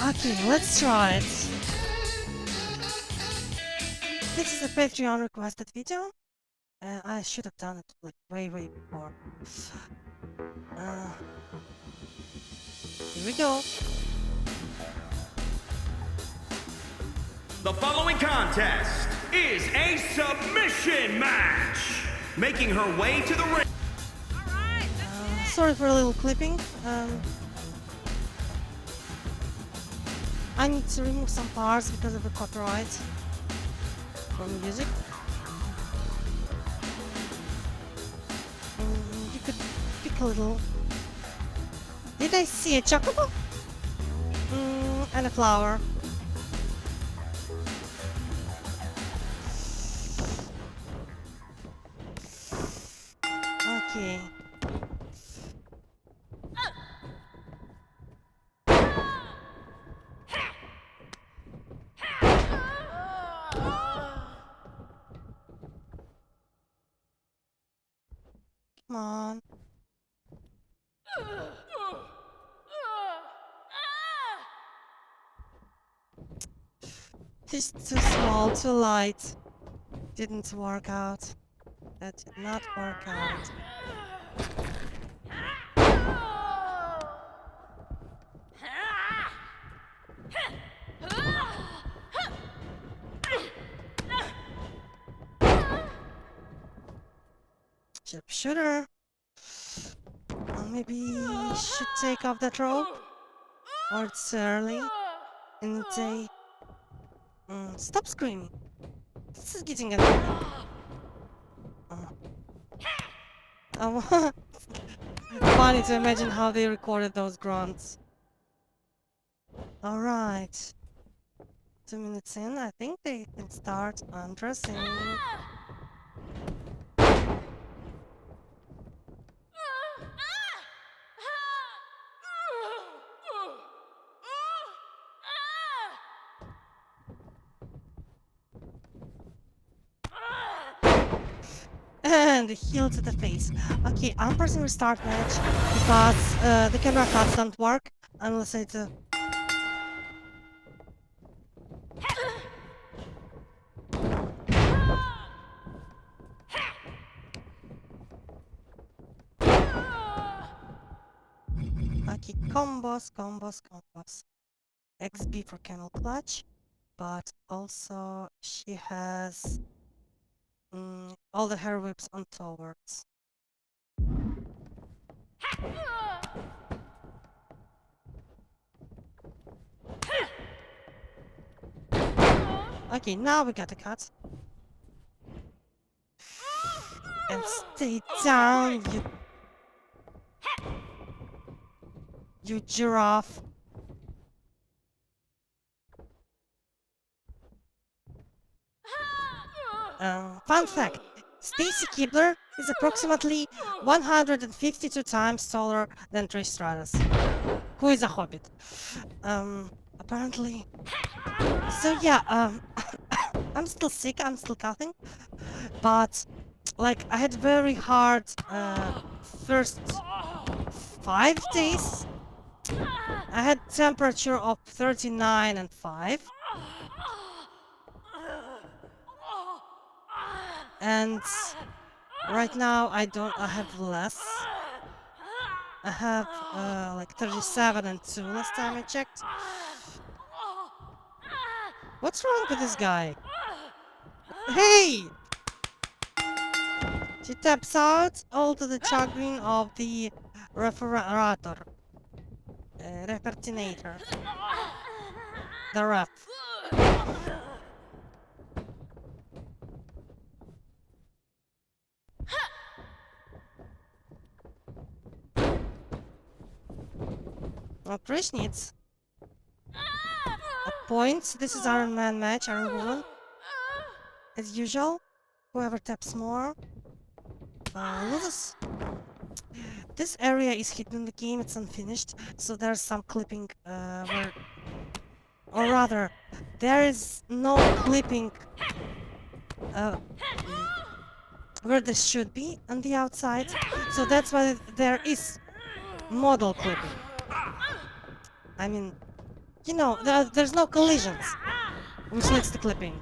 Okay, let's try it. This is a Patreon requested video. I should have done it like way before. Here we go. The following contest is a submission match. Making her way to the ring. Sorry for a little clipping. I need to remove some parts because of the copyright from music. You could pick a little. Did I see a chocobo? And a flower. Okay. Come on. It's too small, too light. Didn't work out. That did not work out. Sharpshooter. Maybe should take off that rope. Or it's early in the day. Stop screaming. This is getting annoying. Funny to imagine how they recorded those grunts. Alright. 2 minutes in, I think they can start undressing. And a heel to the face. Okay, I'm pressing restart match because the camera cuts don't work unless I do. Okay, combos. XB for camel clutch, but also she has all the hair whips on towards. Okay, now we got a cut. And stay down, you giraffe. Fun fact, Stacy Keibler is approximately 152 times taller than Trish Stratus, who is a hobbit. Apparently. So yeah, I'm still sick, I'm still coughing, but like I had very hard first 5 days. I had temperature of 39 and 5. And right now I have less. I have like 37 and 2 last time I checked. What's wrong with this guy? Hey! She taps out, all to the chagrin of the referatinator. The ref. What Trish needs a point. This is Iron Man match, Iron Woman. As usual, whoever taps more loses. This area is hidden in the game, it's unfinished, so there's some clipping or rather, there is no clipping where this should be on the outside, so that's why there is model clipping. I mean, You know, there's no collisions, which likes the clipping.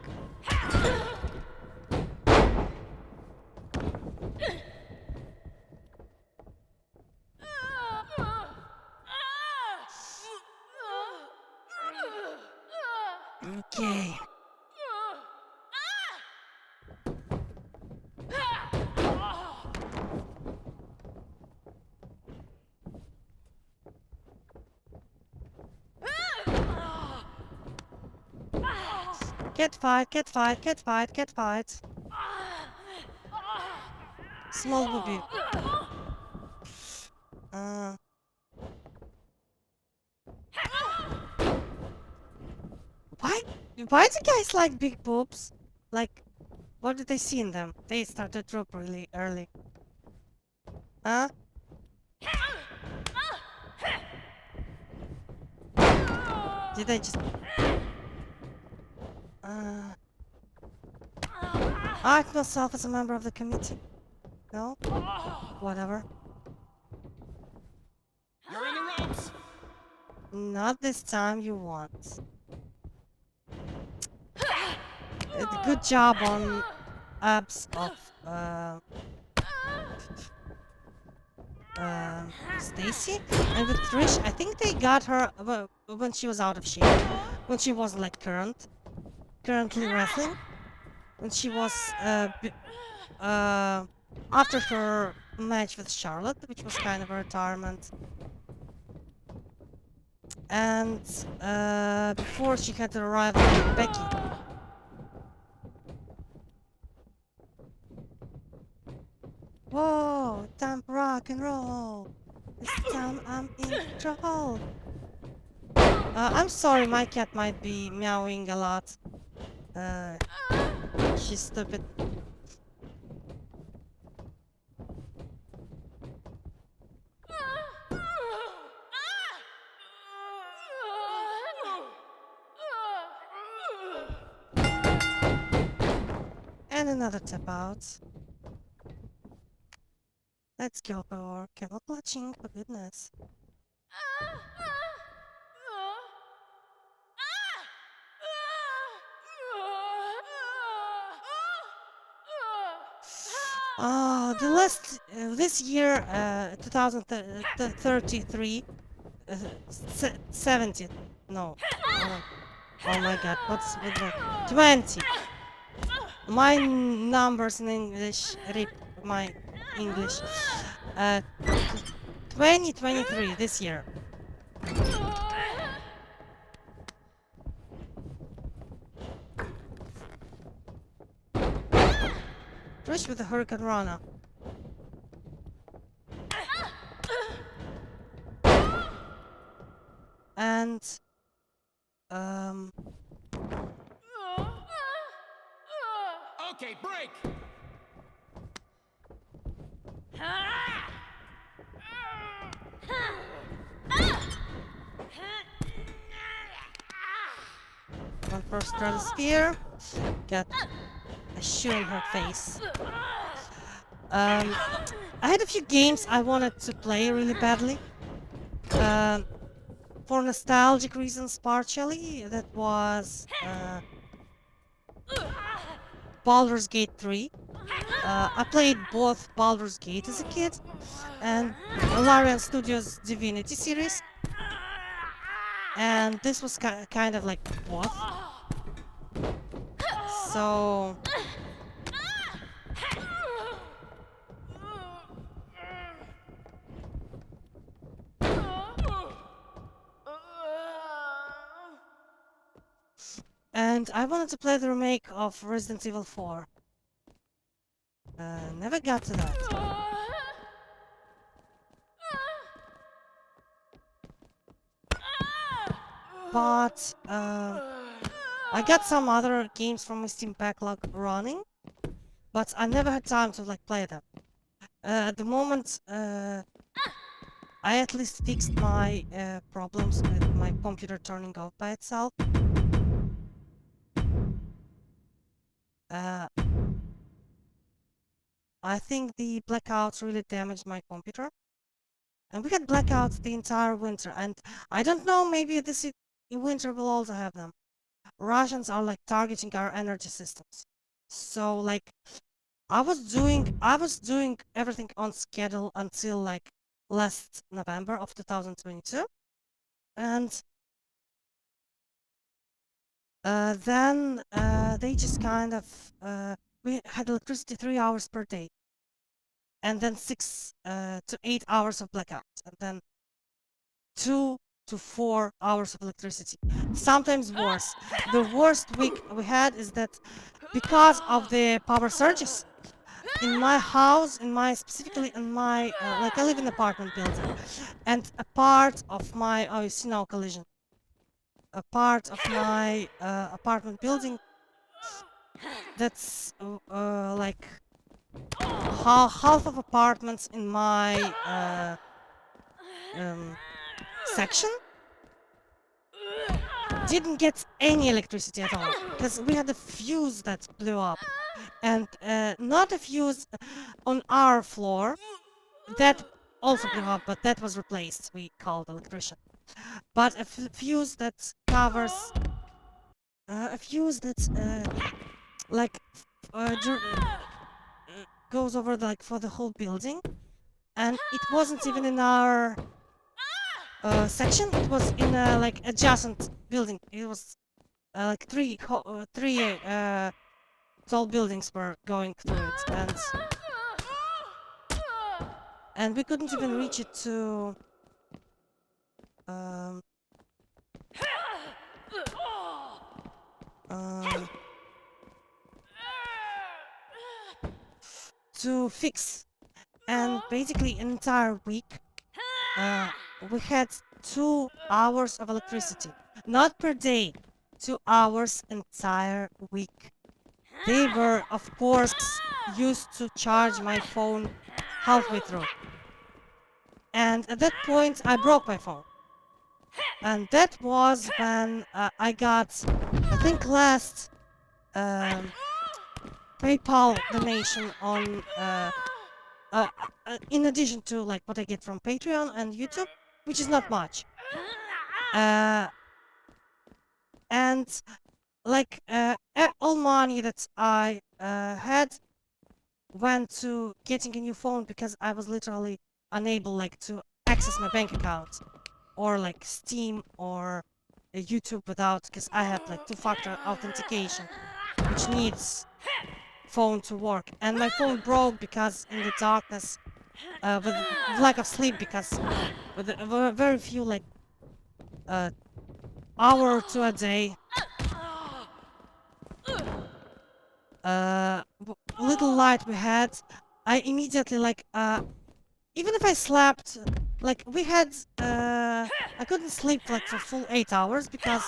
Okay. Cat fight, cat fight, cat fight, cat fight. Small booby. Why? Why do guys like big boobs? Like, what did they see in them? They started to drop really early. Huh? Did they just... I act myself as a member of the committee. No? Whatever. You're in the ropes. Not this time you want. Good job on abs of Stacy. And with Trish, I think they got her when she was out of shape. When she wasn't like currently wrestling. When she was after her match with Charlotte, which was kind of a retirement. And before she had to arrive with Becky. Whoa, time for rock and roll. This time I'm in trouble. I'm sorry, my cat might be meowing a lot. She's stupid. And another tap out. Let's go for camel clutching, for goodness. Oh, the last this year, 2033, 70. No. Oh my God, what's with that? 20. My numbers in English, rip my English. 2023, this year. Trish with the Hurricane Rana. And Okay, break. one for Stratosphere. Got a shoe in her face. I had a few games I wanted to play really badly. For nostalgic reasons, partially. That was Baldur's Gate 3. I played both Baldur's Gate as a kid and Larian Studios Divinity series. And this was kind of like both. So... And I wanted to play the remake of Resident Evil 4. Never got to that. But I got some other games from my Steam backlog running, but I never had time to like play them. At the moment, I at least fixed my problems with my computer turning off by itself. I think the blackouts really damaged my computer. And we had blackouts the entire winter, and I don't know, maybe this is in winter we'll also have them. Russians are like targeting our energy systems. So like I was doing everything on schedule until like last November of 2022, and then they just kind of we had electricity 3 hours per day, and then 6 to 8 hours of blackouts, and then 2 to 4 hours of electricity. Sometimes worse. The worst week we had is that because of the power surges in my house, specifically in my like I live in an apartment building, and a part of my you see now collision. A part of my apartment building that's like half of apartments in my section didn't get any electricity at all because we had a fuse that blew up, and not a fuse on our floor that also blew up, but that was replaced. We called the electrician, but a fuse that covers a fuse that's like goes over like for the whole building, and it wasn't even in our section. It was in a like adjacent building. It was like three tall buildings were going through it, and we couldn't even reach it um, um, to fix. And basically an entire week we had 2 hours of electricity, not per day, 2 hours entire week. They were of course used to charge my phone halfway through, and at that point I broke my phone, and that was when I got, I think, last PayPal donation on in addition to like what I get from Patreon and YouTube, which is not much. And like all money that I had went to getting a new phone because I was literally unable like to access my bank account or like Steam or YouTube without, because I had like two-factor authentication, which needs phone to work, and my phone broke because in the darkness with lack of sleep, because with very few like hour or two a day, little light we had, I immediately like even if I slept, like we had I couldn't sleep like for full 8 hours because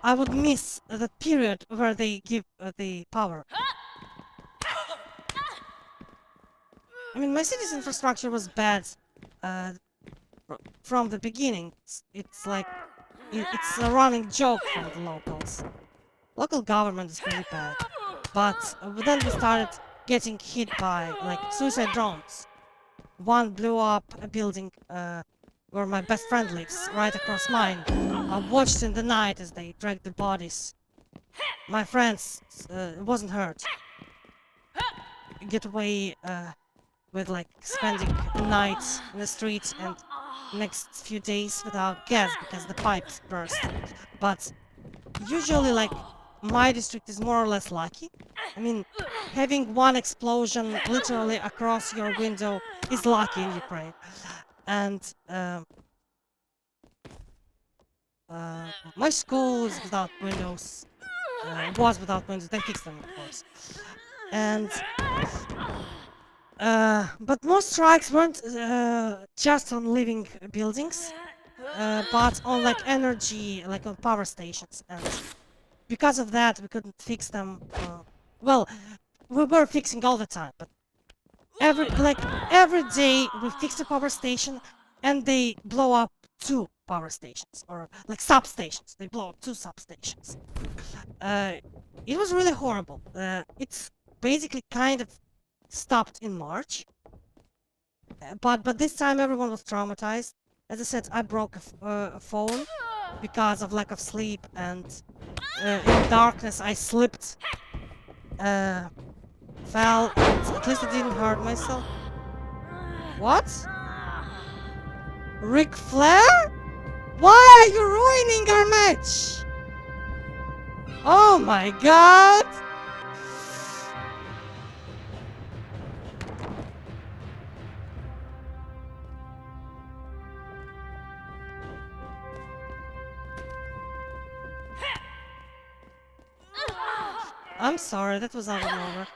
I would miss the period where they give the power. I mean, my city's infrastructure was bad from the beginning. It's like it's a running joke from the locals. Local government is really bad, but then we started getting hit by like suicide drones. One blew up a building where my best friend lives, right across mine. I watched in the night as they dragged the bodies. My friends wasn't hurt. Get away with like spending nights in the streets and next few days without gas because the pipes burst. But usually like my district is more or less lucky. I mean, having one explosion literally across your window is lucky in Ukraine. And my school is without windows. Was without windows. They fixed them, of course. And but most strikes weren't just on living buildings, but on like energy, like on power stations. And because of that, we couldn't fix them. Well, we were fixing all the time, but every day we fix the power station, and they blow up 2 power stations, or like substations. They blow up 2 substations. It was really horrible. It's basically kind of stopped in March, but this time everyone was traumatized. As I said, I broke a phone. because of lack of sleep, and in darkness I slipped, fell, and at least I didn't hurt myself. What? Ric Flair? Why are you ruining our match? Oh my god! I'm sorry, that was out of nowhere.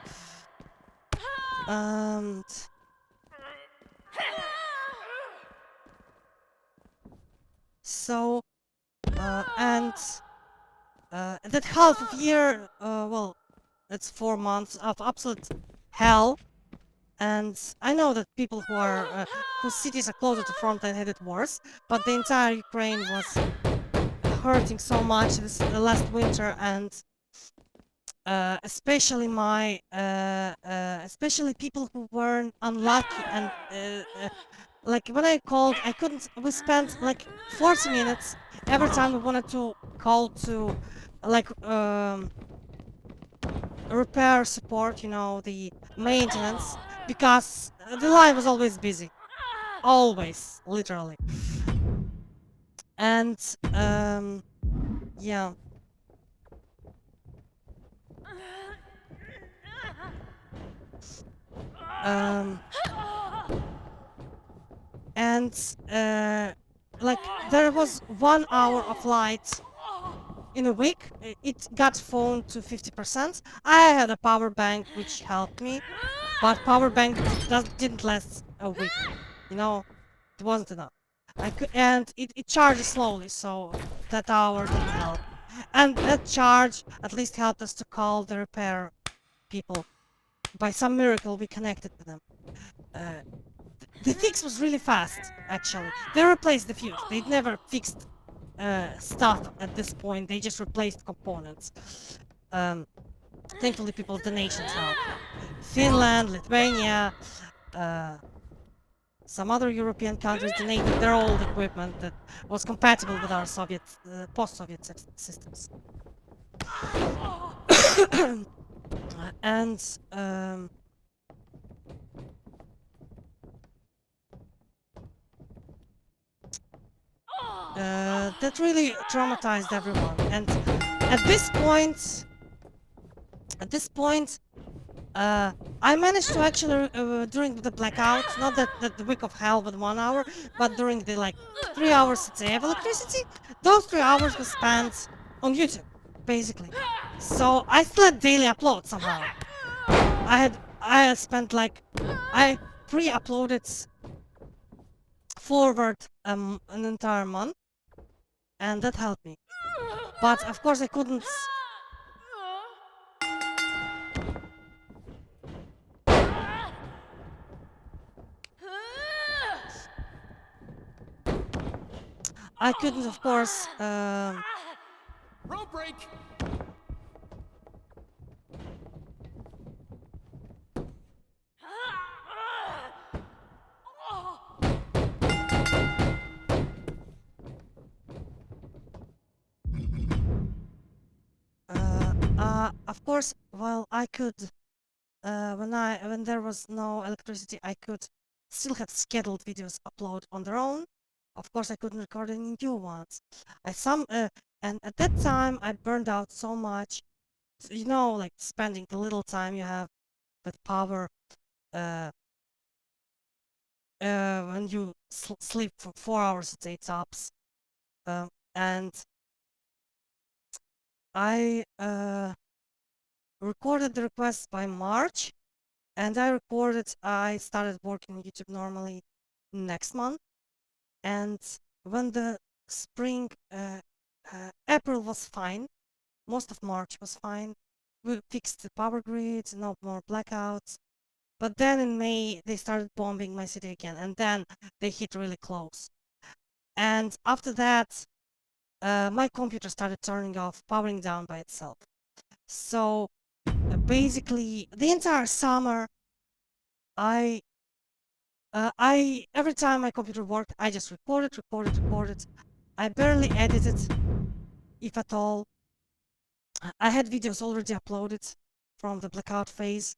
So, that half of year, well, it's 4 months of absolute hell, and I know that people who are, whose cities are closer to front end had it worse, but the entire Ukraine was hurting so much this last winter, and especially especially people who weren't unlucky, and like when I called, I couldn't. We spent like 40 minutes every time we wanted to call to, like, repair support, you know, the maintenance, because the line was always busy, always, literally, and yeah. And like there was 1 hour of light in a week. It got phoned to 50%. I had a power bank which helped me, but power bank didn't last a week, you know, it wasn't enough. And it charges slowly, so that hour didn't help, and that charge at least helped us to call the repair people. By some miracle we connected to them. The fix was really fast, actually. They replaced the fuse. They'd never fixed stuff at this point. They just replaced components. Thankfully, people of the nations helped. Finland, Lithuania, some other European countries donated their old equipment that was compatible with our Soviet, post-Soviet systems. And that really traumatized everyone. And at this point, I managed to actually, during the blackout, not that the week of hell with 1 hour, but during the like 3 hours a day of electricity, those 3 hours were spent on YouTube, basically. So I still had daily upload somehow. I had spent like, I pre-uploaded forward an entire month, and that helped me. But of course I couldn't. I couldn't, of course. Rope break. Of course, well, I could. When there was no electricity, I could still have scheduled videos upload on their own. Of course, I couldn't record any new ones. And at that time, I burned out so much. You know, like spending the little time you have with power, when you sleep for 4 hours a day tops. And I recorded the requests by March, and I started working on YouTube normally next month. And when the spring, April was fine, most of March was fine. We fixed the power grid, no more blackouts. But then in May, they started bombing my city again, and then they hit really close. And after that, my computer started turning off, powering down by itself. So basically, the entire summer, every time my computer worked, I just recorded, I barely edited, if at all. I had videos already uploaded from the blackout phase,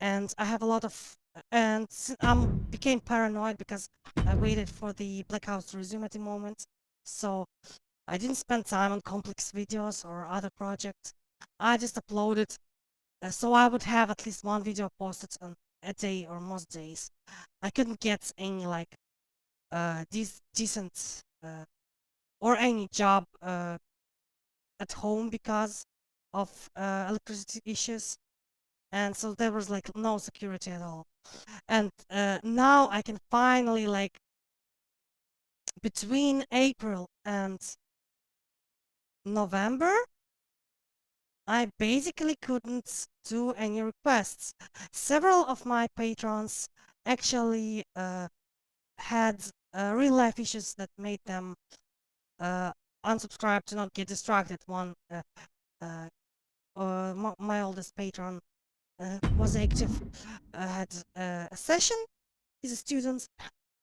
and I have a lot of, and I became paranoid because I waited for the blackouts to resume at the moment, so I didn't spend time on complex videos or other projects. I just uploaded, so I would have at least one video posted on a day or most days. I couldn't get any like decent or any job at home because of electricity issues, and so there was like no security at all. And now I can finally, like, between April and November, I basically couldn't do any requests. Several of my patrons actually had real life issues that made them unsubscribe to not get distracted. One, my oldest patron was active, had a session. He's a student,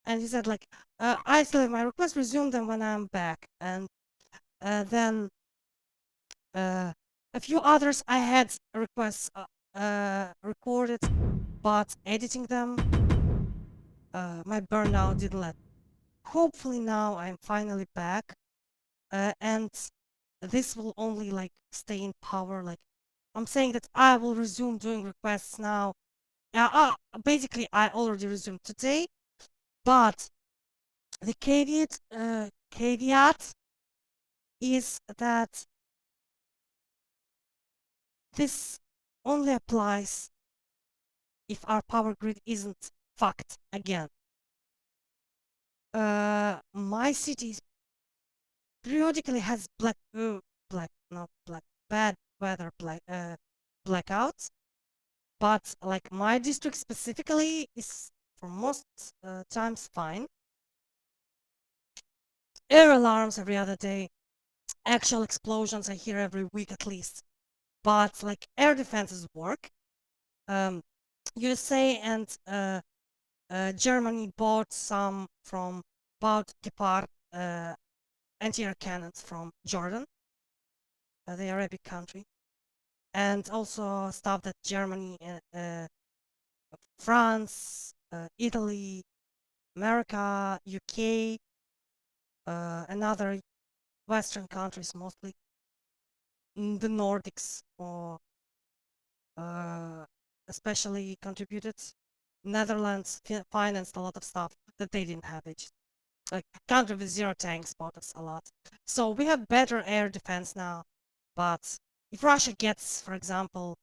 and he said like, I still have my request, resume them when I'm back. And then a few others I had requests recorded, but editing them, my burnout didn't let. Hopefully now I'm finally back, and this will only like stay in power. Like, I'm saying that I will resume doing requests now. Basically I already resumed today, but the caveat is that this only applies if our power grid isn't fucked again. My city periodically has bad weather blackouts, but like my district specifically is for most times fine. Air alarms every other day, actual explosions I hear every week at least, but like air defenses work. USA and Germany bought some from Gepard anti-air cannons from Jordan, the Arabic country, and also stuff that Germany, France, Italy, America, UK, and other Western countries, mostly the Nordics, or especially contributed. Netherlands financed a lot of stuff that they didn't have. It like country with zero tanks bought us a lot, so we have better air defense now. But if Russia gets, for example,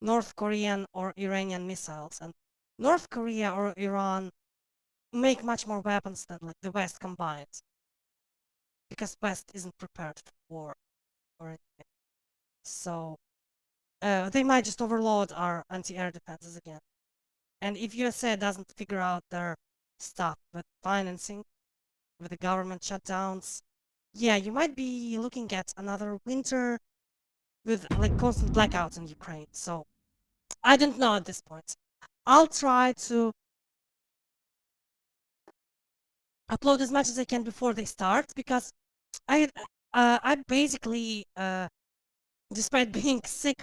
North Korean or Iranian missiles, and North Korea or Iran make much more weapons than like the West combined, because West isn't prepared for war or anything. So they might just overload our anti-air defenses again. And if USA doesn't figure out their stuff with financing, with the government shutdowns, yeah, you might be looking at another winter with like constant blackouts in Ukraine. So I don't know at this point. I'll try to upload as much as I can before they start, because I basically, despite being sick,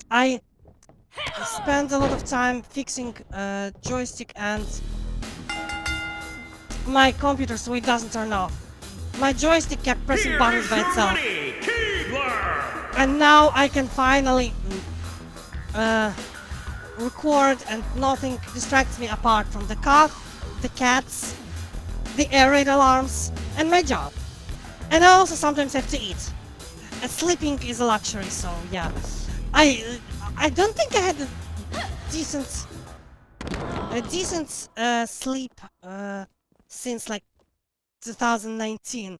I spend a lot of time fixing joystick and my computer so it doesn't turn off. My joystick kept pressing buttons by itself. And now I can finally record, and nothing distracts me apart from the cough, the cats, the air raid alarms, and my job. And I also sometimes have to eat. And sleeping is a luxury, so yeah. I don't think I had a decent sleep since like 2019.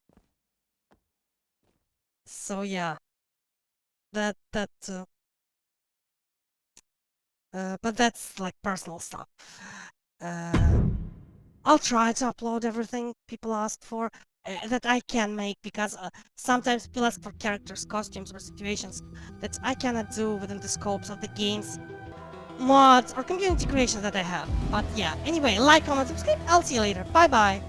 So yeah, but that's like personal stuff. I'll try to upload everything people ask for that I can make, because sometimes people ask for characters, costumes, or situations that I cannot do within the scopes of the games, mods, or community creations that I have. But yeah, anyway, like, comment, subscribe. I'll see you later. Bye bye.